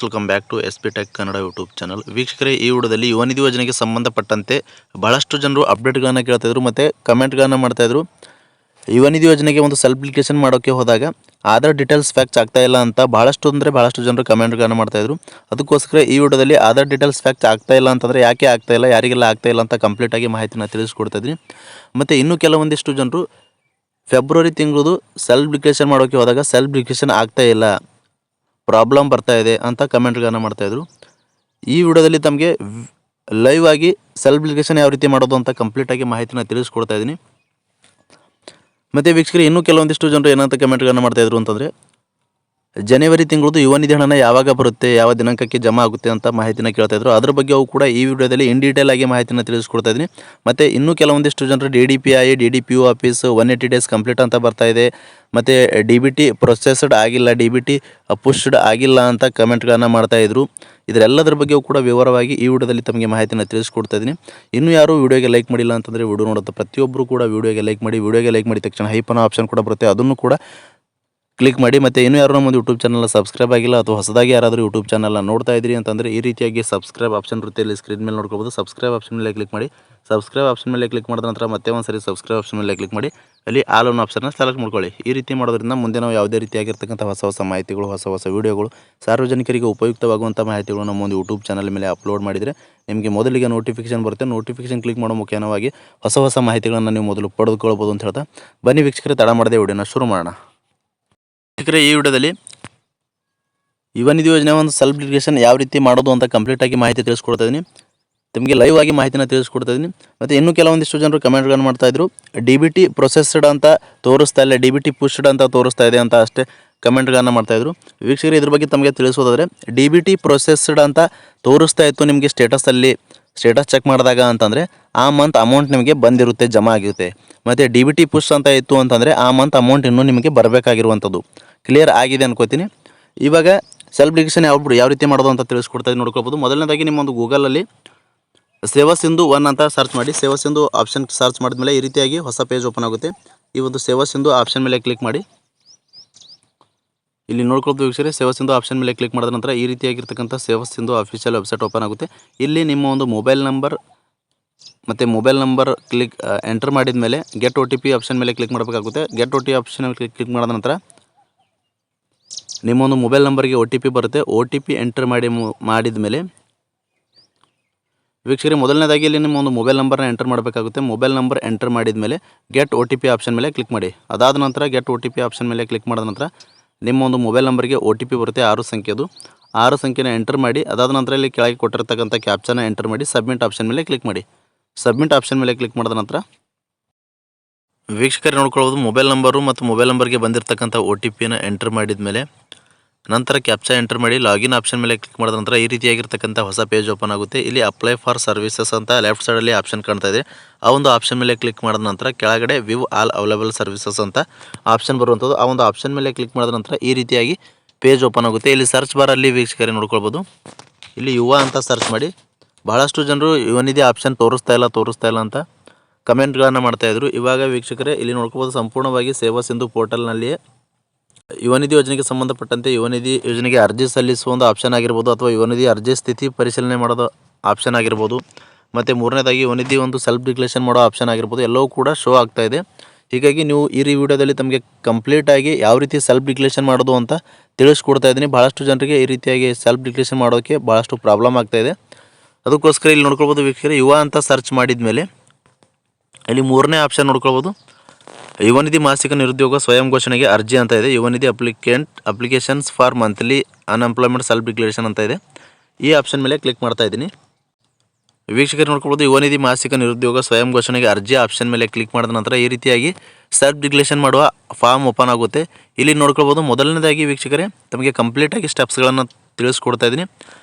Welcome back to S P tech Kannada YouTube channel. ವೀಕ್ಷಕರೇ, ಈ ವಿಡಿಯೋದಲ್ಲಿ ಯುವ ನಿಧಿ ಯೋಜನೆಗೆ ಸಂಬಂಧಪಟ್ಟಂತೆ ಬಹಳಷ್ಟು ಜನರು ಅಪ್ಡೇಟ್ಗಳನ್ನು ಕೇಳ್ತಾಯಿದ್ರು ಮತ್ತು ಕಮೆಂಟ್ಗಳನ್ನು ಮಾಡ್ತಾಯಿದ್ರು. ಯುವ ನಿಧಿ ಯೋಜನೆಗೆ ಒಂದು ಸೆಲ್ಫ್ ಅಪ್ಲಿಕೇಶನ್ ಮಾಡೋಕ್ಕೆ ಹೋದಾಗ ಆಧಾರ್ ಡೀಟೇಲ್ಸ್ ಫ್ಯಾಕ್ಚ್ ಆಗ್ತಾ ಇಲ್ಲ ಅಂತ ಬಹಳಷ್ಟು ಜನರು ಕಮೆಂಟ್ಗಳನ್ನು ಮಾಡ್ತಾಯಿದ್ರು. ಅದಕ್ಕೋಸ್ಕರ ಈ ವಿಡಿಯೋದಲ್ಲಿ ಆಧಾರ್ ಡೀಟೇಲ್ಸ್ ಫ್ಯಾಕ್ಚ್ ಆಗ್ತಾ ಇಲ್ಲ ಅಂತಂದರೆ ಯಾಕೆ ಆಗ್ತಾ ಇಲ್ಲ, ಯಾರಿಗೆಲ್ಲ ಆಗ್ತಾ ಇಲ್ಲ ಅಂತ ಕಂಪ್ಲೀಟಾಗಿ ಮಾಹಿತಿನ ತಿಳಿಸ್ಕೊಡ್ತಾಯಿದ್ದೀನಿ. ಮತ್ತು ಇನ್ನೂ ಕೆಲವೊಂದಿಷ್ಟು ಜನರು ಫೆಬ್ರವರಿ ತಿಂಗಳದು ಸೆಲ್ಫ್ ಅಪ್ಲಿಕೇಶನ್ ಮಾಡೋಕ್ಕೆ ಹೋದಾಗ ಸೆಲ್ಫ್ ಅಪ್ಲಿಕೇಶನ್ ಆಗ್ತಾ ಇಲ್ಲ, ಪ್ರಾಬ್ಲಮ್ ಬರ್ತಾ ಇದೆ ಅಂತ ಕಮೆಂಟ್ಗಳನ್ನು ಮಾಡ್ತಾಯಿದ್ರು. ಈ ವಿಡಿಯೋದಲ್ಲಿ ತಮಗೆ ಲೈವ್ ಆಗಿ ಸೆಲ್ಫ್ ಅಪ್ಲಿಕೇಶನ್ ಯಾವ ರೀತಿ ಮಾಡೋದು ಅಂತ ಕಂಪ್ಲೀಟಾಗಿ ಮಾಹಿತಿನ ತಿಳಿಸ್ಕೊಡ್ತಾ ಇದ್ದೀನಿ. ಮತ್ತು ವೀಕ್ಷಕರು, ಇನ್ನೂ ಕೆಲವೊಂದಿಷ್ಟು ಜನರು ಏನಂತ ಕಮೆಂಟ್ಗಳನ್ನು ಮಾಡ್ತಾಯಿದ್ರು ಅಂತಂದರೆ, ಜನವರಿ ತಿಂಗಳದು ಯುವ ನಿಧಿ ಹಣನ ಯಾವಾಗ ಬರುತ್ತೆ, ಯಾವ ದಿನಾಂಕಕ್ಕೆ ಜಮಾ ಆಗುತ್ತೆ ಅಂತ ಮಾಹಿತಿನ ಕೇಳ್ತಾಯಿದ್ರು. ಅದ್ರ ಬಗ್ಗೆ ಅವು ಕೂಡ ಈ ವಿಡಿಯೋದಲ್ಲಿ ಇನ್ ಡೀಟೇಲ್ ಆಗಿ ಮಾಹಿತಿನ ತಿಳಿಸ್ಕೊಡ್ತಾ ಇದ್ದೀನಿ. ಮತ್ತು ಇನ್ನೂ ಕೆಲವೊಂದಿಷ್ಟು ಜನರು DDPI DDPO office 180 days complete ಅಂತ ಬರ್ತಾ ಇದೆ, ಮತ್ತು DBT ಪ್ರೊಸೆಸ್ಡ್ ಆಗಿಲ್ಲ, DBT ಪುಷ್ಡ್ ಆಗಿಲ್ಲ ಅಂತ ಕಮೆಂಟ್ಗಳನ್ನು ಮಾಡ್ತಾಯಿದ್ರು. ಇದರೆಲ್ಲದರ ಬಗ್ಗೆಯೂ ಕೂಡ ವಿವರವಾಗಿ ಈ ವಿಡಿಯೋದಲ್ಲಿ ತಮಗೆ ಮಾಹಿತಿನ ತಿಳಿಸ್ಕೊಡ್ತಾ ಇದ್ದೀನಿ. ಇನ್ನೂ ಯಾರು ವಿಡಿಯೋಗೆ ಲೈಕ್ ಮಾಡಿಲ್ಲ ಅಂತಂದರೆ ವಿಡಿಯೋ ನೋಡುತ್ತೆ ಪ್ರತಿಯೊಬ್ಬರು ಕೂಡ ವಿಡಿಯೋಗೆ ಲೈಕ್ ಮಾಡಿ. ವಿಡಿಯೋಗೆ ಲೈಕ್ ಮಾಡಿದ ತಕ್ಷಣ ಹೈಪನ ಆಪ್ಷನ್ ಕೂಡ ಬರುತ್ತೆ, ಅದನ್ನು ಕೂಡ ಕ್ಲಿಕ್ ಮಾಡಿ. ಮತ್ತು ಇನ್ನೂ ಯಾರು ನಮ್ಮ ಯೂಟ್ಯೂಬ್ ಚಾನಲ್ ಸಬ್ಸ್ಕ್ರೈಬ್ ಆಗಿಲ್ಲ ಅಥವಾ ಹೊಸದಾಗಿ ಯಾರಾದರೂ ಯೂಟ್ಯೂಬ್ ಚಾನಲ್ನ ನೋಡ್ತಾ ಇದ್ದೀರಿ ಅಂತಂದರೆ ಈ ರೀತಿಯಾಗಿ ಸಬ್ಸ್ಕ್ರೈಬ್ ಆಪ್ಷನ್ ಇರುತ್ತೆ, ಇಲ್ಲಿ ಸ್ಕ್ರೀನ್ ಮೇಲೆ ನೋಡ್ಕೊಬೋದು. ಸಬ್ಸ್ಕ್ರೈಬ್ ಆಪ್ಷನ್ ಮೇಲೆ ಕ್ಲಿಕ್ ಮಾಡಿ. ಸಬ್ಸ್ಕ್ರೈಬ್ ಆಪ್ಷನ್ ಮೇಲೆ ಕ್ಲಿಕ್ ಮಾಡಿದ ನಂತರ ಮತ್ತೆ ಒಂದು ಸರಿ ಸಬ್ಸ್ಕ್ರೈಬ್ ಆಪ್ಷನ್ ಮೇಲೆ ಕ್ಲಿಕ್ ಮಾಡಿ, ಅಲ್ಲಿ ಆಲ್ ಒನ್ ಆಪ್ಷನ್ನ ಸೆಲೆಕ್ಟ್ ಮಾಡ್ಕೊಳ್ಳಿ. ಈ ರೀತಿ ಮಾಡೋದ್ರಿಂದ ಮುಂದೆ ನಾವು ಯಾವುದೇ ರೀತಿಯಾಗಿರ್ತಕ್ಕಂಥ ಹೊಸ ಮಾಹಿತಿಗಳು, ಹೊಸ ವೀಡಿಯೋಗಳು, ಸಾರ್ವಜನಿಕರಿಗೆ ಉಪಯುಕ್ತವಾಗುವಂಥ ಮಾಹಿತಿಗಳು ನಮ್ಮ ಒಂದು ಯೂಟ್ಯೂಬ್ ಚಾನಲ್ ಮೇಲೆ ಅಪ್ಲೋಡ್ ಮಾಡಿದರೆ ನಿಮಗೆ ಮೊದಲಿಗೆ ನೋಟಿಫಿಕೇಶನ್ ಬರುತ್ತೆ. ನೋಟಿಫಿಕೇಶನ್ ಕ್ಲಿಕ್ ಮಾಡೋ ಮುಖೇನವಾಗಿ ಹೊಸ ಮಾಹಿತಿಗಳನ್ನು ನೀವು ಮೊದಲು ಪಡೆದುಕೊಳ್ಬೋದು ಅಂತ ಹೇಳ್ತಾ, ಬನ್ನಿ ವೀಕ್ಷಕರೇ, ತಡ ಮಾಡದೆ ವಿಡಿಯೋನ ಶುರು ಮಾಡೋಣ. ವೀಕ್ಷಕರೇ, ಈ ವಿಡಿಯೋದಲ್ಲಿ ಯುವ ನಿಧಿ ಯೋಜನೆ ಒಂದು ಸೆಲ್ಫ್ ಅಪ್ಲಿಕೇಶನ್ ಯಾವ ರೀತಿ ಮಾಡೋದು ಅಂತ ಕಂಪ್ಲೀಟಾಗಿ ಮಾಹಿತಿ ತಿಳಿಸ್ಕೊಡ್ತಾ ಇದ್ದೀನಿ. ನಿಮಗೆ ಲೈವ್ ಆಗಿ ಮಾಹಿತಿನ ತಿಳಿಸ್ಕೊಡ್ತಾ ಇದ್ದೀನಿ. ಮತ್ತು ಇನ್ನೂ ಕೆಲವೊಂದಿಷ್ಟು ಜನರು ಕಮೆಂಟ್ಗಳನ್ನು ಮಾಡ್ತಾಯಿದ್ರು, DBT ಪ್ರೊಸೆಸ್ಡ್ ಅಂತ ತೋರಿಸ್ತಾ ಇಲ್ಲ, DBT ಪುಷ್ಡ್ ಅಂತ ತೋರಿಸ್ತಾ ಇದೆ ಅಂತ ಅಷ್ಟೇ ಕಮೆಂಟ್ಗಳನ್ನು ಮಾಡ್ತಾಯಿದ್ರು. ವೀಕ್ಷಕರು, ಇದ್ರ ಬಗ್ಗೆ ತಮಗೆ ತಿಳಿಸೋದಾದರೆ DBT ಪ್ರೊಸೆಸ್ಡ್ ಅಂತ ತೋರಿಸ್ತಾ ಇತ್ತು ನಿಮಗೆ ಸ್ಟೇಟಸ್ ಚೆಕ್ ಮಾಡಿದಾಗ ಅಂತಂದರೆ ಆ ಮಂತ್ ಅಮೌಂಟ್ ನಿಮಗೆ ಬಂದಿರುತ್ತೆ, ಜಮಾ ಆಗಿರುತ್ತೆ. ಮತ್ತು DBT ಪುಷ್ ಅಂತ ಇತ್ತು ಅಂತಂದರೆ ಆ ಮಂತ್ ಅಮೌಂಟ್ ಇನ್ನೂ ನಿಮಗೆ ಬರಬೇಕಾಗಿರುವಂಥದ್ದು. ಕ್ಲಿಯರ್ ಆಗಿದೆ ಅನ್ಕೋತೀನಿ. ಇವಾಗ ಸೆಲ್ಫ್ ಅಪ್ಲಿಕೇಶನ್ ಯಾವ ರೀತಿ ಮಾಡೋದು ಅಂತ ತಿಳಿಸ್ಕೊಡ್ತಾ ನೋಡ್ಕೊಳ್ಬೋದು. ಮೊದಲನೇದಾಗಿ ನಿಮ್ಮೊಂದು ಗೂಗಲಲ್ಲಿ ಸೇವಾ ಸಿಂಧು 1 ಅಂತ ಸರ್ಚ್ ಮಾಡಿ. ಸೇವಾ ಸಿಂಧು ಆಪ್ಷನ್ ಸರ್ಚ್ ಮಾಡಿದ್ಮೇಲೆ ಈ ರೀತಿಯಾಗಿ ಹೊಸ ಪೇಜ್ ಓಪನ್ ಆಗುತ್ತೆ. ಈ ಒಂದು ಸೇವಾ ಸಿಂಧು ಆಪ್ಷನ್ ಮೇಲೆ ಕ್ಲಿಕ್ ಮಾಡಿ. ಇಲ್ಲಿ ನೋಡ್ಕೊಳ್ಬೋದು ವೀಕ್ಷಕರೇ, ಸೇವಾ ಸಿಂಧು ಆಪ್ಷನ್ ಮೇಲೆ ಕ್ಲಿಕ್ ಮಾಡಿದ ನಂತರ ಈ ರೀತಿಯಾಗಿರ್ತಕ್ಕಂಥ ಸೇವಾ ಸಿಂಧು ಅಫಿಷಿಯಲ್ ವೆಬ್ಸೈಟ್ ಓಪನ್ ಆಗುತ್ತೆ. ಇಲ್ಲಿ ನಿಮ್ಮ ಒಂದು ಮೊಬೈಲ್ ನಂಬರ್ ಎಂಟರ್ ಮಾಡಿದ ಮೇಲೆ ಗೆಟ್ OTP ಆಪ್ಷನ್ ಮೇಲೆ ಕ್ಲಿಕ್ ಮಾಡಬೇಕಾಗುತ್ತೆ. ಗೆಟ್ OTP ಆಪ್ಷನ್ ಮೇಲೆ ಕ್ಲಿಕ್ ಮಾಡಿದ ನಂತರ ನಿಮ್ಮ ಒಂದು ಮೊಬೈಲ್ ನಂಬರ್ಗೆ OTP ಬರುತ್ತೆ. OTP ಎಂಟರ್ ಮಾಡಿದ ಮೇಲೆ ವೀಕ್ಷಕರೇ, ಮೊದಲನೇದಾಗಿ ಇಲ್ಲಿ ನಿಮ್ಮ ಒಂದು ಮೊಬೈಲ್ ನಂಬರ್ನ ಎಂಟರ್ ಮಾಡಬೇಕಾಗುತ್ತೆ. ಮೊಬೈಲ್ ನಂಬರ್ ಎಂಟರ್ ಮಾಡಿದ ಮೇಲೆ ಗೆಟ್ OTP ಆಪ್ಷನ್ ಮೇಲೆ ಕ್ಲಿಕ್ ಮಾಡಿ. ಅದಾದ ನಂತರ ಗೆಟ್ OTP ಆಪ್ಷನ್ ಮೇಲೆ ಕ್ಲಿಕ್ ಮಾಡಿದ ನಂತರ ನಿಮ್ಮ ಒಂದು ಮೊಬೈಲ್ ನಂಬರ್ಗೆ OTP ಬರುತ್ತೆ, 6 ಸಂಖ್ಯೆದು. 6 ಸಂಖ್ಯೆನ ಎಂಟರ್ ಮಾಡಿ. ಅದಾದ ನಂತರ ಇಲ್ಲಿ ಕೆಳಗೆ ಕೊಟ್ಟಿರ್ತಕ್ಕಂಥ ಕ್ಯಾಪ್ಚನ ಎಂಟರ್ ಮಾಡಿ ಸಬ್ಮಿಟ್ ಆಪ್ಷನ್ ಮೇಲೆ ಕ್ಲಿಕ್ ಮಾಡಿ. ಸಬ್ಮಿಟ್ ಆಪ್ಷನ್ ಮೇಲೆ ಕ್ಲಿಕ್ ಮಾಡಿದ ನಂತರ ವೀಕ್ಷಕರೇ ನೋಡ್ಕೊಳ್ಬೋದು, ಮೊಬೈಲ್ ನಂಬರು ಮತ್ತು ಮೊಬೈಲ್ ನಂಬರ್ಗೆ ಬಂದಿರತಕ್ಕಂಥ OTPನ ಎಂಟರ್ ಮಾಡಿದ ಮೇಲೆ ನಂತರ ಕ್ಯಾಪ್ಚಾ ಎಂಟರ್ ಮಾಡಿ ಲಾಗಿನ್ ಆಪ್ಷನ್ ಮೇಲೆ ಕ್ಲಿಕ್ ಮಾಡಿದ ನಂತರ ಈ ರೀತಿಯಾಗಿರ್ತಕ್ಕಂಥ ಹೊಸ ಪೇಜ್ ಓಪನ್ ಆಗುತ್ತೆ. ಇಲ್ಲಿ ಅಪ್ಲೈ ಫಾರ್ ಸರ್ವಿಸಸ್ ಅಂತ ಲೆಫ್ಟ್ ಸೈಡಲ್ಲಿ ಆಪ್ಷನ್ ಕಾಣ್ತಾ ಇದೆ. ಆ ಒಂದು ಆಪ್ಷನ್ ಮೇಲೆ ಕ್ಲಿಕ್ ಮಾಡಿದ ನಂತರ ಕೆಳಗಡೆ ವ್ಯೂ ಆಲ್ ಅವೈಲೇಬಲ್ ಸರ್ವಿಸಸ್ ಅಂತ ಆಪ್ಷನ್ ಬರುವಂಥದ್ದು. ಆ ಒಂದು ಆಪ್ಷನ್ ಮೇಲೆ ಕ್ಲಿಕ್ ಮಾಡಿದ ನಂತರ ಈ ರೀತಿಯಾಗಿ ಪೇಜ್ ಓಪನ್ ಆಗುತ್ತೆ. ಇಲ್ಲಿ ಸರ್ಚ್ ಬಾರಲ್ಲಿ ವೀಕ್ಷಕರೇ ನೋಡ್ಕೊಳ್ಬೋದು, ಇಲ್ಲಿ ಯುವ ಅಂತ ಸರ್ಚ್ ಮಾಡಿ. ಬಹಳಷ್ಟು ಜನರು ಯುವ ನಿಧಿ ಆಪ್ಷನ್ ತೋರಿಸ್ತಾ ಇಲ್ಲ ಅಂತ ಕಮೆಂಟ್ಗಳನ್ನು ಮಾಡ್ತಾಯಿದ್ರು. ಇವಾಗ ವೀಕ್ಷಕರೇ ಇಲ್ಲಿ ನೋಡ್ಕೊಬೋದು, ಸಂಪೂರ್ಣವಾಗಿ ಸೇವಾ ಸಿಂಧು ಪೋರ್ಟಲ್ನಲ್ಲಿಯೇ ಯುವ ನಿಧಿ ಯೋಜನೆಗೆ ಸಂಬಂಧಪಟ್ಟಂತೆ ಯುವ ನಿಧಿ ಯೋಜನೆಗೆ ಅರ್ಜಿ ಸಲ್ಲಿಸುವ ಒಂದು ಆಪ್ಷನ್ ಆಗಿರ್ಬೋದು, ಅಥವಾ ಯುವ ನಿಧಿ ಅರ್ಜಿ ಸ್ಥಿತಿ ಪರಿಶೀಲನೆ ಮಾಡೋದು ಆಪ್ಷನ್ ಆಗಿರ್ಬೋದು, ಮತ್ತು ಮೂರನೇದಾಗಿ ಯುವ ನಿಧಿ ಒಂದು ಸೆಲ್ಫ್ ಡಿಕ್ಲೇಷನ್ ಮಾಡೋ ಆಪ್ಷನ್ ಆಗಿರ್ಬೋದು, ಎಲ್ಲವೂ ಕೂಡ ಶೋ ಆಗ್ತಾ ಇದೆ. ಹೀಗಾಗಿ ನೀವು ಈ ವಿಡಿಯೋದಲ್ಲಿ ತಮಗೆ ಕಂಪ್ಲೀಟಾಗಿ ಯಾವ ರೀತಿ ಸೆಲ್ಫ್ ಡಿಕ್ಲೇಷನ್ ಮಾಡೋದು ಅಂತ ತಿಳಿಸ್ಕೊಡ್ತಾ ಇದ್ದೀನಿ. ಭಾಳಷ್ಟು ಜನರಿಗೆ ಈ ರೀತಿಯಾಗಿ ಸೆಲ್ಫ್ ಡಿಕ್ಲೇಷನ್ ಮಾಡೋಕ್ಕೆ ಭಾಳಷ್ಟು ಪ್ರಾಬ್ಲಮ್ ಆಗ್ತಾಯಿದೆ. ಅದಕ್ಕೋಸ್ಕರ ಇಲ್ಲಿ ನೋಡ್ಕೊಳ್ಬೋದು ವೀಕ್ಷಕರೇ, ಯುವ ಅಂತ ಸರ್ಚ್ ಮಾಡಿದ ಮೇಲೆ ಇಲ್ಲಿ 3ನೇ ಆಪ್ಷನ್ ನೋಡ್ಕೊಳ್ಬೋದು, ಯುವ ನಿಧಿ ಮಾಸಿಕ ನಿರುದ್ಯೋಗ ಸ್ವಯಂ ಘೋಷಣೆಗೆ ಅರ್ಜಿ ಅಂತ ಇದೆ. Yuva Nidhi applications for monthly unemployment self declaration ಅಂತ ಇದೆ. ಈ ಆಪ್ಷನ್ ಮೇಲೆ ಕ್ಲಿಕ್ ಮಾಡ್ತಾ ಇದ್ದೀನಿ. ವೀಕ್ಷಕರು ನೋಡ್ಕೊಳ್ಬೋದು, ಯುವ ನಿಧಿ ಮಾಸಿಕ ನಿರುದ್ಯೋಗ ಸ್ವಯಂ ಘೋಷಣೆಗೆ ಅರ್ಜಿ ಆಪ್ಷನ್ ಮೇಲೆ ಕ್ಲಿಕ್ ಮಾಡಿದ ನಂತರ ಈ ರೀತಿಯಾಗಿ ಸೆಲ್ಫ್ ಡಿಕ್ಲೇಷನ್ ಮಾಡುವ ಫಾರ್ಮ್ ಓಪನ್ ಆಗುತ್ತೆ. ಇಲ್ಲಿ ನೋಡ್ಕೊಳ್ಬೋದು, ಮೊದಲನೇದಾಗಿ ವೀಕ್ಷಕರೇ ತಮಗೆ ಕಂಪ್ಲೀಟಾಗಿ ಸ್ಟೆಪ್ಸ್ಗಳನ್ನು ತಿಳಿಸ್ಕೊಡ್ತಾ ಇದ್ದೀನಿ.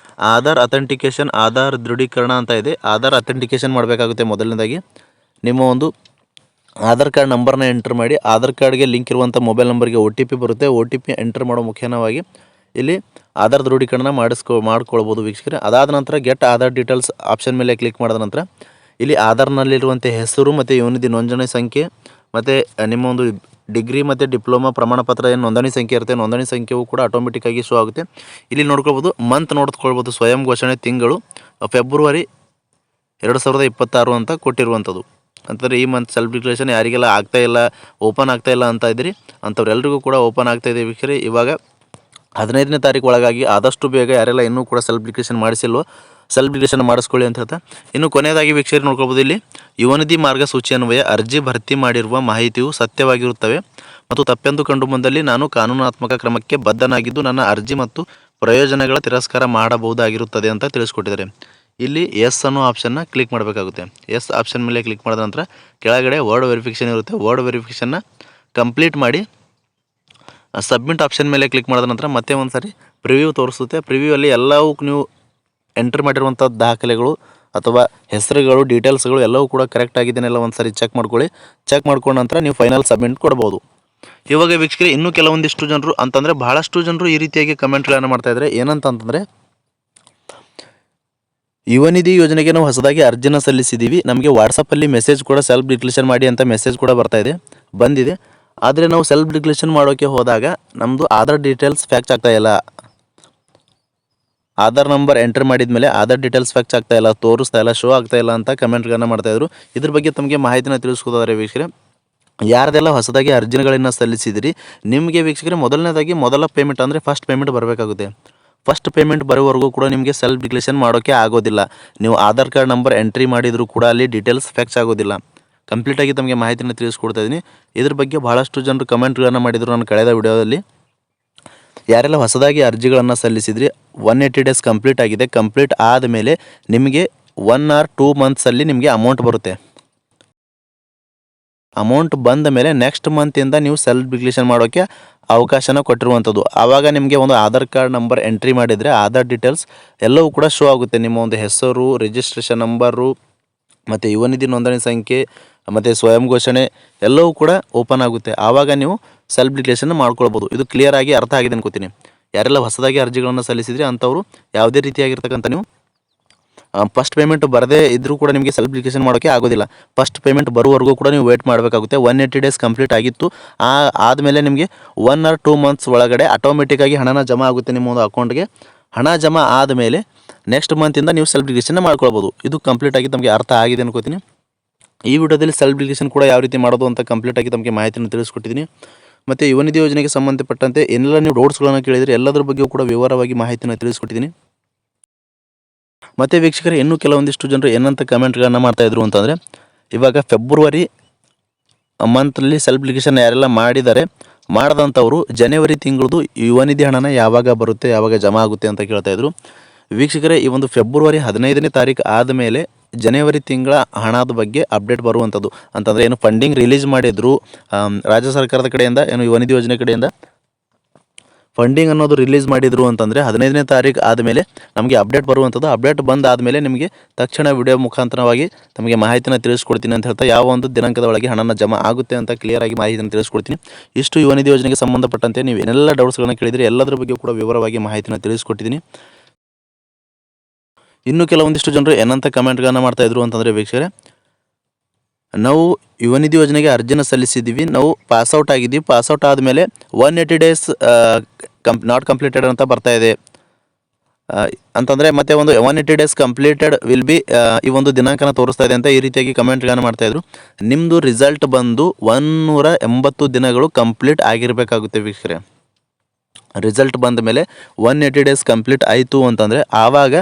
ಆಧಾರ್ ಅಥೆಂಟಿಕೇಷನ್, ಆಧಾರ್ ದೃಢೀಕರಣ ಅಂತ ಇದೆ. ಆಧಾರ್ ಅಥೆಂಟಿಕೇಷನ್ ಮಾಡಬೇಕಾಗುತ್ತೆ. ಮೊದಲನೇದಾಗಿ ನಿಮ್ಮ ಒಂದು ಆಧಾರ್ ಕಾರ್ಡ್ ನಂಬರ್ನ ಎಂಟರ್ ಮಾಡಿ. ಆಧಾರ್ ಕಾರ್ಡ್ಗೆ ಲಿಂಕ್ ಇರುವಂಥ ಮೊಬೈಲ್ ನಂಬರ್ಗೆ OTP ಬರುತ್ತೆ. OTP ಎಂಟರ್ ಮಾಡೋ ಮುಖೇನವಾಗಿ ಇಲ್ಲಿ ಆಧಾರ್ ದೃಢೀಕರಣ ಮಾಡ್ಕೊಳ್ಬೋದು ವೀಕ್ಷಕರೇ. ಅದಾದ ನಂತರ ಗೆಟ್ ಆಧಾರ್ ಡೀಟೇಲ್ಸ್ ಆಪ್ಷನ್ ಮೇಲೆ ಕ್ಲಿಕ್ ಮಾಡಿದ ನಂತರ ಇಲ್ಲಿ ಆಧಾರ್ನಲ್ಲಿರುವಂಥ ಹೆಸರು ಮತ್ತು ಯುವ ನಿಧಿ ನೋಂದಣಿ ಸಂಖ್ಯೆ ಮತ್ತು ನಿಮ್ಮ ಒಂದು ಡಿಗ್ರಿ ಮತ್ತು ಡಿಪ್ಲೊಮಾ ಪ್ರಮಾಣ ಪತ್ರ ಏನು ನೋಂದಣಿ ಸಂಖ್ಯೆ ಇರುತ್ತೆ, ನೋಂದಣಿ ಸಂಖ್ಯೆಯೂ ಕೂಡ ಆಟೋಮೆಟಿಕ್ಕಾಗಿ ಶೋ ಆಗುತ್ತೆ. ಇಲ್ಲಿ ನೋಡ್ಕೊಳ್ಬೋದು, ಮಂತ್ ನೋಡ್ಕೊಳ್ಬೋದು, ಸ್ವಯಂ ಘೋಷಣೆ ತಿಂಗಳು ಫೆಬ್ರವರಿ 2026 ಅಂತ ಕೊಟ್ಟಿರುವಂಥದ್ದು. ಅಂತಂದರೆ ಈ ಮಂತ್ ಸೆಲ್ಫ್ ಡಿಕ್ಲರೇಷನ್ ಯಾರಿಗೆಲ್ಲ ಆಗ್ತಾಯಿಲ್ಲ, ಓಪನ್ ಆಗ್ತಾಯಿಲ್ಲ ಅಂತ ಇದ್ದೀರಿ ಅಂಥವ್ರೆಲ್ರಿಗೂ ಕೂಡ ಓಪನ್ ಆಗ್ತಾಯಿದೆ ವೀಕ್ಷಕರೇ. ಇವಾಗ 15ನೇ ತಾರೀಕು ಒಳಗಾಗಿ ಆದಷ್ಟು ಬೇಗ ಯಾರೆಲ್ಲ ಇನ್ನೂ ಕೂಡ ಸೆಲ್ಫ್ ಡಿಕ್ಲರೇಷನ್ ಮಾಡಿಸಿಲ್ವೋ ಸೆಲ್ಫ್ ಡಿಕ್ಲರೇಷನ್ ಮಾಡಿಸ್ಕೊಳ್ಳಿ ಅಂತ ಹೇಳ್ತಾ, ಇನ್ನು ಕೊನೆಯದಾಗಿ ವೀಕ್ಷಕರು ನೋಡ್ಕೊಳ್ಬೋದು, ಇಲ್ಲಿ ಯುವನಿಧಿ ಮಾರ್ಗಸೂಚಿ ಅನ್ವಯ ಅರ್ಜಿ ಭರ್ತಿ ಮಾಡಿರುವ ಮಾಹಿತಿಯು ಸತ್ಯವಾಗಿರುತ್ತವೆ ಮತ್ತು ತಪ್ಪೆಂದು ಕಂಡು ಬಂದಲ್ಲಿ ನಾನು ಕಾನೂನಾತ್ಮಕ ಕ್ರಮಕ್ಕೆ ಬದ್ಧನಾಗಿದ್ದು ನನ್ನ ಅರ್ಜಿ ಮತ್ತು ಪ್ರಯೋಜನಗಳ ತಿರಸ್ಕಾರ ಮಾಡಬಹುದಾಗಿರುತ್ತದೆ ಅಂತ ತಿಳಿಸ್ಕೊಟ್ಟಿದ್ದಾರೆ. ಇಲ್ಲಿ ಎಸ್ ಅನ್ನೋ ಆಪ್ಷನ್ನ ಕ್ಲಿಕ್ ಮಾಡಬೇಕಾಗುತ್ತೆ. ಎಸ್ ಆಪ್ಷನ್ ಮೇಲೆ ಕ್ಲಿಕ್ ಮಾಡಿದ ನಂತರ ಕೆಳಗಡೆ ವರ್ಡ್ ವೆರಿಫಿಕೇಷನ್ ಇರುತ್ತೆ. ವರ್ಡ್ ವೆರಿಫಿಕೇಷನ್ನ ಕಂಪ್ಲೀಟ್ ಮಾಡಿ ಸಬ್ಮಿಟ್ ಆಪ್ಷನ್ ಮೇಲೆ ಕ್ಲಿಕ್ ಮಾಡಿದ ನಂತರ ಮತ್ತೆ ಒಂದು ಸಾರಿ ಪ್ರಿವ್ಯೂ ತೋರಿಸುತ್ತೆ. ಪ್ರಿವ್ಯೂ ಅಲ್ಲಿ ಎಲ್ಲವೂ ನೀವು ಎಂಟರ್ ಮಾಡಿರುವಂಥ ದಾಖಲೆಗಳು ಅಥವಾ ಹೆಸರುಗಳು, ಡೀಟೇಲ್ಸ್ಗಳು ಎಲ್ಲವೂ ಕೂಡ ಕರೆಕ್ಟ್ ಆಗಿದೆಯಲ್ಲ ಒಂದು ಸಾರಿ ಚೆಕ್ ಮಾಡ್ಕೊಳ್ಳಿ. ಚೆಕ್ ಮಾಡ್ಕೊಂಡ ನಂತರ ನೀವು ಫೈನಲ್ ಸಬ್ಮಿಟ್ ಕೊಡ್ಬೋದು. ಇವಾಗ ವೀಕ್ಷಕರೇ, ಇನ್ನೂ ಕೆಲವೊಂದಿಷ್ಟು ಜನರು ಅಂತಂದರೆ ಬಹಳಷ್ಟು ಜನರು ಈ ರೀತಿಯಾಗಿ ಕಮೆಂಟ್ಗಳನ್ನು ಮಾಡ್ತಾಯಿದ್ದಾರೆ. ಏನಂತಂದರೆ, ಯುವ ನಿಧಿ ಯೋಜನೆಗೆ ನಾವು ಹೊಸದಾಗಿ ಅರ್ಜಿನ ಸಲ್ಲಿಸಿದ್ದೀವಿ, ನಮಗೆ ವಾಟ್ಸಪ್ಪಲ್ಲಿ ಮೆಸೇಜ್ ಕೂಡ ಸೆಲ್ಫ್ ಡಿಕ್ಲರೇಷನ್ ಮಾಡಿ ಅಂತ ಮೆಸೇಜ್ ಕೂಡ ಬಂದಿದೆ. ಆದರೆ ನಾವು ಸೆಲ್ಫ್ ಡಿಕ್ಲರೇಷನ್ ಮಾಡೋಕ್ಕೆ ಹೋದಾಗ ನಮ್ಮದು ಆಧಾರ್ ಡೀಟೇಲ್ಸ್ ಫ್ಯಾಕ್ಚ್ ಆಗ್ತಾಯಿಲ್ಲ. ಆಧಾರ್ ನಂಬರ್ ಎಂಟರ್ ಮಾಡಿದ ಮೇಲೆ ಆಧಾರ್ ಡೀಟೇಲ್ಸ್ ಫ್ಯಾಕ್ಚ್ ಆಗ್ತಾಯಿಲ್ಲ, ತೋರಿಸ್ತಾ ಇಲ್ಲ, ಶೋ ಆಗ್ತಾಯಿಲ್ಲ ಅಂತ ಕಮೆಂಟ್ಗಳನ್ನು ಮಾಡ್ತಾಯಿದ್ರು. ಇದ್ರ ಬಗ್ಗೆ ತಮಗೆ ಮಾಹಿತಿನ ತಿಳಿಸ್ಕೊತಾರೆ ವೀಕ್ಷಕರೇ. ಯಾರ್ದೆಲ್ಲ ಹೊಸದಾಗಿ ಅರ್ಜಿಗಳನ್ನು ಸಲ್ಲಿಸಿದಿರಿ, ನಿಮಗೆ ವೀಕ್ಷಕರೇ ಮೊದಲ ಪೇಮೆಂಟ್ ಅಂದರೆ ಫಸ್ಟ್ ಪೇಮೆಂಟ್ ಬರಬೇಕಾಗುತ್ತೆ. ಫಸ್ಟ್ ಪೇಮೆಂಟ್ ಬರೋವರೆಗೂ ಕೂಡ ನಿಮಗೆ ಸೆಲ್ಫ್ ಡಿಕ್ಲರೇಷನ್ ಮಾಡೋಕ್ಕೆ ಆಗೋದಿಲ್ಲ. ನೀವು ಆಧಾರ್ ಕಾರ್ಡ್ ನಂಬರ್ ಎಂಟ್ರಿ ಮಾಡಿದರೂ ಕೂಡ ಅಲ್ಲಿ ಡೀಟೇಲ್ಸ್ ಫ್ಯಾಕ್ಚ್ ಆಗೋದಿಲ್ಲ. ಕಂಪ್ಲೀಟಾಗಿ ತಮಗೆ ಮಾಹಿತಿನ ತಿಳಿಸ್ಕೊಡ್ತಾ ಇದ್ದೀನಿ. ಇದ್ರ ಬಗ್ಗೆ ಭಾಳಷ್ಟು ಜನರು ಕಮೆಂಟ್ಗಳನ್ನು ಮಾಡಿದರು ನನ್ನ ಕಳೆದ ವಿಡಿಯೋದಲ್ಲಿ. ಯಾರೆಲ್ಲ ಹೊಸದಾಗಿ ಅರ್ಜಿಗಳನ್ನು ಸಲ್ಲಿಸಿದ್ರಿ, 180 ಡೇಸ್ ಕಂಪ್ಲೀಟ್ ಆಗಿದೆ. ಕಂಪ್ಲೀಟ್ ಆದಮೇಲೆ ನಿಮಗೆ 1 or 2 ಮಂತ್ಸಲ್ಲಿ ನಿಮಗೆ ಅಮೌಂಟ್ ಬರುತ್ತೆ. ಅಮೌಂಟ್ ಬಂದ ಮೇಲೆ ನೆಕ್ಸ್ಟ್ ಮಂತಿಂದ ನೀವು ಸೆಲ್ಫ್ ಡಿಕ್ಲರೇಷನ್ ಮಾಡೋಕ್ಕೆ ಅವಕಾಶನ ಕೊಟ್ಟಿರುವಂಥದ್ದು. ಆವಾಗ ನಿಮಗೆ ಒಂದು ಆಧಾರ್ ಕಾರ್ಡ್ ನಂಬರ್ ಎಂಟ್ರಿ ಮಾಡಿದರೆ ಆಧಾರ್ ಡೀಟೇಲ್ಸ್ ಎಲ್ಲವೂ ಕೂಡ ಶೋ ಆಗುತ್ತೆ. ನಿಮ್ಮ ಒಂದು ಹೆಸರು, ರಿಜಿಸ್ಟ್ರೇಷನ್ ನಂಬರು ಮತ್ತು ಯುವ ನಿಧಿ ನೋಂದಣಿ ಸಂಖ್ಯೆ ಮತ್ತು ಸ್ವಯಂ ಘೋಷಣೆ ಎಲ್ಲವೂ ಕೂಡ ಓಪನ್ ಆಗುತ್ತೆ. ಆವಾಗ ನೀವು ಸೆಲ್ಫ್ ಡಿಕ್ಲರೇಷನ್ ಮಾಡ್ಕೊಳ್ಬೋದು. ಇದು ಕ್ಲಿಯರ್ ಆಗಿ ಅರ್ಥ ಆಗಿದೆ ಅನ್ಕೋತೀನಿ. ಯಾರೆಲ್ಲ ಹೊಸದಾಗಿ ಅರ್ಜಿಗಳನ್ನು ಸಲ್ಲಿಸಿದ್ರಿ ಅಂಥವರು ಯಾವುದೇ ರೀತಿಯಾಗಿರ್ತಕ್ಕಂಥ ನೀವು ಫಸ್ಟ್ ಪೇಮೆಂಟ್ ಬರದೇ ಇದ್ದರೂ ಕೂಡ ನಿಮಗೆ ಸೆಲ್ಫ್ ಡಿಕ್ಲರೇಷನ್ ಮಾಡೋಕ್ಕೆ ಆಗೋದಿಲ್ಲ. ಫಸ್ಟ್ ಪೇಮೆಂಟ್ ಬರುವವರೆಗೂ ಕೂಡ ನೀವು ವೇಟ್ ಮಾಡಬೇಕಾಗುತ್ತೆ. 180 ಡೇಸ್ ಕಂಪ್ಲೀಟ್ ಆಗಿತ್ತು. ಆದಮೇಲೆ ನಿಮಗೆ 1 or 2 ಮಂತ್ಸ್ ಒಳಗಡೆ ಆಟೋಮೆಟಿಕ್ಕಾಗಿ ಹಣನ ಜಮಾ ಆಗುತ್ತೆ ನಿಮ್ಮ ಒಂದು ಅಕೌಂಟ್ಗೆ. ಹಣ ಜಮಾ ಆದಮೇಲೆ ನೆಕ್ಸ್ಟ್ ಮಂತಿಂದ ನೀವು ಸೆಲ್ಫ್ ಡಿಕ್ಲರೇಷನ್ ಮಾಡ್ಕೊಳ್ಬೋದು. ಇದು ಕಂಪ್ಲೀಟಾಗಿ ತಮಗೆ ಅರ್ಥ ಆಗಿದೆ ಅನ್ಕೋತೀನಿ. ಈ ವಿಡಿಯೋದಲ್ಲಿ ಸೆಲ್ಫ್ ಡಿಕ್ಲರೇಷನ್ ಕೂಡ ಯಾವ ರೀತಿ ಮಾಡೋದು ಅಂತ ಕಂಪ್ಲೀಟಾಗಿ ತಮಗೆ ಮಾಹಿತಿಯನ್ನು ತಿಳಿಸ್ಕೊಟ್ಟಿದ್ದೀನಿ. ಮತ್ತು ಯುವ ನಿಧಿ ಯೋಜನೆಗೆ ಸಂಬಂಧಪಟ್ಟಂತೆ ಏನೆಲ್ಲ ನೀವು ಡೌಟ್ಸ್ಗಳನ್ನು ಕೇಳಿದರೆ ಎಲ್ಲದರ ಬಗ್ಗೆಯೂ ಕೂಡ ವಿವರವಾಗಿ ಮಾಹಿತಿಯನ್ನು ತಿಳಿಸ್ಕೊಟ್ಟಿದ್ದೀನಿ. ಮತ್ತು ವೀಕ್ಷಕರೇ, ಇನ್ನೂ ಕೆಲವೊಂದಿಷ್ಟು ಜನರು ಏನಂತ ಕಮೆಂಟ್ಗಳನ್ನು ಮಾಡ್ತಾಯಿದ್ರು ಅಂತಂದರೆ, ಇವಾಗ ಫೆಬ್ರವರಿ ಮಂತಲ್ಲಿ ಸೆಲ್ಫ್ ಡಿಕ್ಲರೇಷನ್ ಯಾರೆಲ್ಲ ಮಾಡಿದಂಥವರು ಜನವರಿ ತಿಂಗಳದು ಯುವ ನಿಧಿ ಹಣನ ಯಾವಾಗ ಬರುತ್ತೆ, ಯಾವಾಗ ಜಮಾ ಆಗುತ್ತೆ ಅಂತ ಕೇಳ್ತಾಯಿದ್ರು. ವೀಕ್ಷಕರೇ, ಈ ಒಂದು ಫೆಬ್ರವರಿ 15ನೇ ತಾರೀಕು ಆದಮೇಲೆ ಜನವರಿ ತಿಂಗಳ ಹಣದ ಬಗ್ಗೆ ಅಪ್ಡೇಟ್ ಬರುವಂಥದ್ದು. ಅಂತಂದರೆ ಏನು ಫಂಡಿಂಗ್ ರಿಲೀಸ್ ಮಾಡಿದ್ರು ರಾಜ್ಯ ಸರ್ಕಾರದ ಕಡೆಯಿಂದ, ಏನು ಯುವ ನಿಧಿ ಯೋಜನೆ ಕಡೆಯಿಂದ ಫಂಡಿಂಗ್ ಅನ್ನೋದು ರಿಲೀಸ್ ಮಾಡಿದ್ರು ಅಂತಂದರೆ 15ನೇ ತಾರೀಕು ಆದಮೇಲೆ ನಮಗೆ ಅಪ್ಡೇಟ್ ಬರುವಂಥದ್ದು. ಅಪ್ಡೇಟ್ ಬಂದಾದಮೇಲೆ ನಿಮಗೆ ತಕ್ಷಣ ವಿಡಿಯೋ ಮುಖಾಂತರವಾಗಿ ತಮಗೆ ಮಾಹಿತಿನ ತಿಳಿಸ್ಕೊಡ್ತೀನಿ ಅಂತ ಹೇಳ್ತಾ, ಯಾವ ಒಂದು ದಿನಾಂಕದ ಒಳಗೆ ಹಣನ ಜಮಾ ಆಗುತ್ತೆ ಅಂತ ಕ್ಲಿಯರಾಗಿ ಮಾಹಿತಿನ ತಿಳಿಸ್ಕೊಡ್ತೀನಿ. ಇಷ್ಟು ಯುವ ನಿಧಿ ಯೋಜನೆಗೆ ಸಂಬಂಧಪಟ್ಟಂತೆ ನೀವು ಏನೆಲ್ಲ ಡೌಟ್ಸ್ಗಳನ್ನು ಕೇಳಿದರೆ ಎಲ್ಲದರ ಬಗ್ಗೆ ಕೂಡ ವಿವರವಾಗಿ ಮಾಹಿತಿನ ತಿಳಿಸ್ಕೊಟ್ಟಿದ್ದೀನಿ. ಇನ್ನೂ ಕೆಲವೊಂದಿಷ್ಟು ಜನರು ಏನಂತ ಕಮೆಂಟ್ಗಳನ್ನು ಮಾಡ್ತಾಯಿದ್ರು ಅಂತಂದರೆ, ವೀಕ್ಷಕರೇ, ನಾವು ಯುವ ನಿಧಿ ಯೋಜನೆಗೆ ಅರ್ಜಿನ ಸಲ್ಲಿಸಿದ್ದೀವಿ, ನಾವು ಪಾಸ್ಔಟ್ ಆಗಿದ್ದೀವಿ, ಪಾಸ್ಔಟ್ ಆದಮೇಲೆ 180 ಡೇಸ್ ನಾಟ್ ಕಂಪ್ಲೀಟೆಡ್ ಅಂತ ಬರ್ತಾಯಿದೆ ಅಂತಂದರೆ, ಮತ್ತೆ ಒಂದು 180 ಡೇಸ್ ಕಂಪ್ಲೀಟೆಡ್ ವಿಲ್ ಬಿ ಈ ಒಂದು ದಿನಾಂಕನ ತೋರಿಸ್ತಾ ಇದೆ ಅಂತ ಈ ರೀತಿಯಾಗಿ ಕಮೆಂಟ್ಗಳನ್ನು ಮಾಡ್ತಾಯಿದ್ರು. ನಿಮ್ಮದು ರಿಸಲ್ಟ್ ಬಂದು 180 ದಿನಗಳು ಕಂಪ್ಲೀಟ್ ಆಗಿರಬೇಕಾಗುತ್ತೆ ವೀಕ್ಷಕರೇ. ರಿಸಲ್ಟ್ ಬಂದ ಮೇಲೆ 180 ಡೇಸ್ ಕಂಪ್ಲೀಟ್ ಆಯಿತು ಅಂತಂದರೆ ಆವಾಗ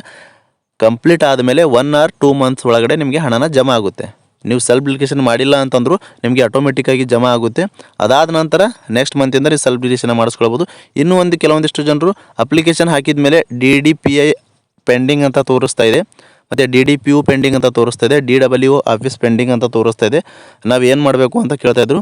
ಕಂಪ್ಲೀಟ್ ಆದಮೇಲೆ 1 or 2 ಮಂತ್ಸ್ ಒಳಗಡೆ ನಿಮಗೆ ಹಣನ ಜಮಾ ಆಗುತ್ತೆ. ನೀವು ಸೆಲ್ಫ್ ಡಿಕ್ಲರೇಷನ್ ಮಾಡಿಲ್ಲ ಅಂತಂದರೂ ನಿಮಗೆ ಆಟೋಮೆಟಿಕ್ಕಾಗಿ ಜಮಾ ಆಗುತ್ತೆ. ಅದಾದ ನಂತರ ನೆಕ್ಸ್ಟ್ ಮಂತಿಂದ ನೀವು ಸೆಲ್ಫ್ ಡಿಕ್ಲರೇಷನ್ ಮಾಡಿಸ್ಕೊಳ್ಬೋದು. ಇನ್ನೂ ಕೆಲವೊಂದಿಷ್ಟು ಜನರು ಅಪ್ಲಿಕೇಶನ್ ಹಾಕಿದ ಮೇಲೆ DDPI ಪೆಂಡಿಂಗ್ ಅಂತ ತೋರಿಸ್ತಾ ಇದೆ, ಮತ್ತು DDPU ಪೆಂಡಿಂಗ್ ಅಂತ ತೋರಿಸ್ತಾ ಇದೆ, DWO ಆಫೀಸ್ ಪೆಂಡಿಂಗ್ ಅಂತ ತೋರಿಸ್ತಾ ಇದೆ. ನಾವು ಏನು ಮಾಡಬೇಕು ಅಂತ ಕೇಳ್ತಾಯಿದ್ರು.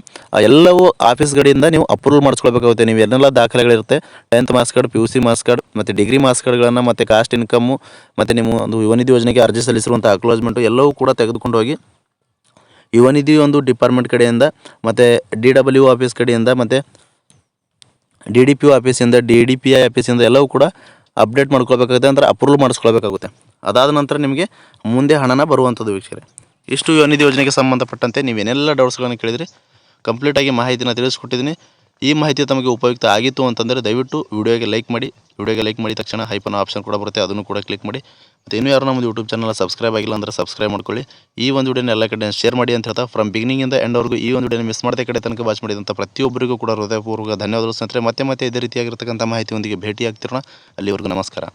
ಎಲ್ಲವೂ ಆಫೀಸ್ಗಳಿಂದ ನೀವು ಅಪ್ರೂವಲ್ ಮಾಡಿಸ್ಕೊಳ್ಬೇಕಾಗುತ್ತೆ. ನೀವು ಏನೆಲ್ಲ ದಾಖಲೆಗಳಿರುತ್ತೆ, 10th marks card, PUC marks card ಮತ್ತು ಡಿಗ್ರಿ ಮಾರ್ಕ್ಸ್ ಕಾರ್ಡ್ಗಳನ್ನು, ಮತ್ತು ಕಾಸ್ಟ್ ಇನ್ಕಮ್ಮು, ಮತ್ತು ನಿಮ್ಮ ಒಂದು ಯುವ ನಿಧಿ ಯೋಜನೆಗೆ ಅರ್ಜಿ ಸಲ್ಲಿಸಿರುವಂಥ ಅಕ್ನಾಲೇಜ್ಮೆಂಟು ಎಲ್ಲವೂ ಕೂಡ ತೆಗೆದುಕೊಂಡು ಹೋಗಿ ಯುವ ನಿಧಿ ಒಂದು ಡಿಪಾರ್ಟ್ಮೆಂಟ್ ಕಡೆಯಿಂದ, ಮತ್ತು DWO ಆಫೀಸ್ ಕಡೆಯಿಂದ, ಮತ್ತು DDPO ಆಫೀಸಿಂದ, DDPI ಆಫೀಸಿಂದ ಎಲ್ಲವೂ ಕೂಡ ಅಪ್ಡೇಟ್ ಮಾಡ್ಕೊಳ್ಬೇಕಾಗುತ್ತೆ, ಅಂದರೆ ಅಪ್ರೂವಲ್ ಮಾಡಿಸ್ಕೊಳ್ಬೇಕಾಗುತ್ತೆ. ಅದಾದ ನಂತರ ನಿಮಗೆ ಮುಂದೆ ಹಣನ ಬರುವಂಥದ್ದು ವೀಕ್ಷಕರೇ. ಇಷ್ಟು ಯುವ ನಿಧಿ ಯೋಜನೆಗೆ ಸಂಬಂಧಪಟ್ಟಂತೆ ನೀವೇನೆಲ್ಲ ಡೌಟ್ಸ್ಗಳನ್ನು ಕೇಳಿದರೆ ಕಂಪ್ಲೀಟಾಗಿ ಮಾಹಿತಿನ ತಿಳಿಸ್ಕೊಟ್ಟಿದ್ದೀನಿ. ಈ ಮಾಹಿತಿ ತಮಗೆ ಉಪಯುಕ್ತ ಆಗಿತ್ತು ಅಂತಂದರೆ ದಯವಿಟ್ಟು ವಿಡಿಯೋಗೆ ಲೈಕ್ ಮಾಡಿ. ವಿಡಿಯೋಗೆ ಲೈಕ್ ಮಾಡಿದ ತಕ್ಷಣ ಹೈಪ್ ಅನ್ನೋ ಆಪ್ಷನ್ ಕೂಡ ಬರುತ್ತೆ, ಅದನ್ನು ಕೂಡ ಕ್ಲಿಕ್ ಮಾಡಿ. ಮತ್ತು ಇನ್ನೂ ಯಾರು ನಮ್ಮ ಯೂಟ್ಯೂಬ್ ಚಾನಲ್ ಸಬ್ಸ್ಕ್ರೈಬ್ ಆಗಿಲ್ಲ ಅಂದರೆ ಸಬ್ಸ್ಕ್ರೈಬ್ ಮಾಡ್ಕೊಳ್ಳಿ. ಈ ಒಂದು ವಿಡಿಯೋನ ಎಲ್ಲ ಕಡೆ ಶೇರ್ ಮಾಡಿ ಅಂತ ಹೇಳ್ತಾ ಫ್ರಮ್ ಬಿಗಿನಿಂಗಿಂದ ಎಂಡ್ವರೆಗೂ ಈ ಒಂದು ವಿಡಿಯೋನ ಮಿಸ್ ಮಾಡದೆ ಕಡೆ ತನಕ ವಾಚ್ ಮಾಡಿದಂಥ ಪ್ರತಿಯೊಬ್ಬರಿಗೂ ಕೂಡ ಹೃದಯಪೂರ್ವಕ ಧನ್ಯವಾದಗಳು ಸ್ನೇಹಿತರೆ. ಮತ್ತೆ ಇದೇ ರೀತಿಯಾಗಿರ್ತಕ್ಕಂಥ ಮಾಹಿತಿಯೊಂದಿಗೆ ಭೇಟಿ ಆಗ್ತಿರೋಣ. ಅಲ್ಲಿವರೆಗೂ ನಮಸ್ಕಾರ.